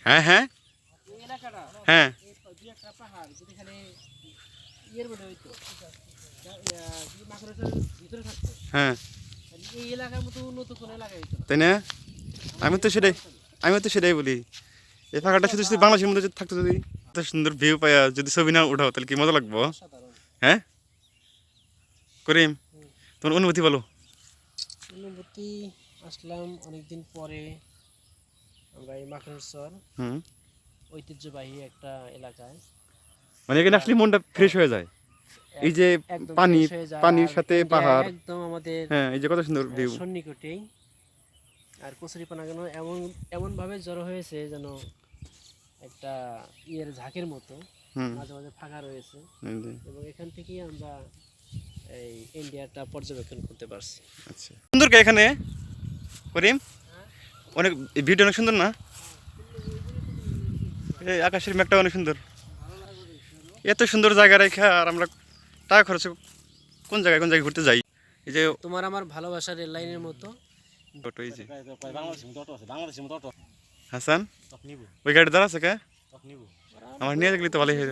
হ্যাঁ হ্যাঁ হ্যাঁ হ্যাঁ, তাই না? আমি তো সেটাই বলি, এই ফাঁকাটা শুধু শুধু বাংলাদেশের মধ্যে যদি থাকতো, যদি এত সুন্দর ভিউ পায়া যদি ছবি না উঠাও তাহলে কি মজা লাগবো। হ্যাঁ করিম, তোমার অনুভূতি বলো। অনুভূতি, আসলাম অনেকদিন পরে আমরা এই মাখনসর হুম, ঐতিহ্যবাহী একটা এলাকায়। মানে এখানে আসলে মনটা ফ্রেশ হয়ে যায়। এই যে একদম পানি, ফ্রেশ হয়ে যায়, পানির আর সাথে ইন্ডিয়া পাহাড়, একদম আমাদের হ্যাঁ এই যে কত সুন্দর ভিউ। সন্নিকটেই। আর কচুরিপানা কেন এমনভাবে জড়ো হয়েছে যেন একটা ঝাঁকের মতো হুম, মাঝে মাঝে ফাঁকা রয়েছে, এই যে, এবং এখান থেকেই আমরা এই ইন্ডিয়াটা পর্যবেক্ষণ করতে পারছি। আচ্ছা সুন্দর কে এখানে করিম, অনেক ভিউটা অনেক সুন্দর না? এই আকাশের মেঘটা অনেক সুন্দর। এত সুন্দর জায়গা রেখে আর আমরা টাকা খরচ কোন জায়গায় ঘুরতে যাই। এই যে তোমার আমার ভালোবাসার রেল লাইনের মতো। অটো, এই যে হাসান ওই গাড়ি দাঁড়া আছে কে, আমার নিয়ে গেলে তো ভালোই হয়।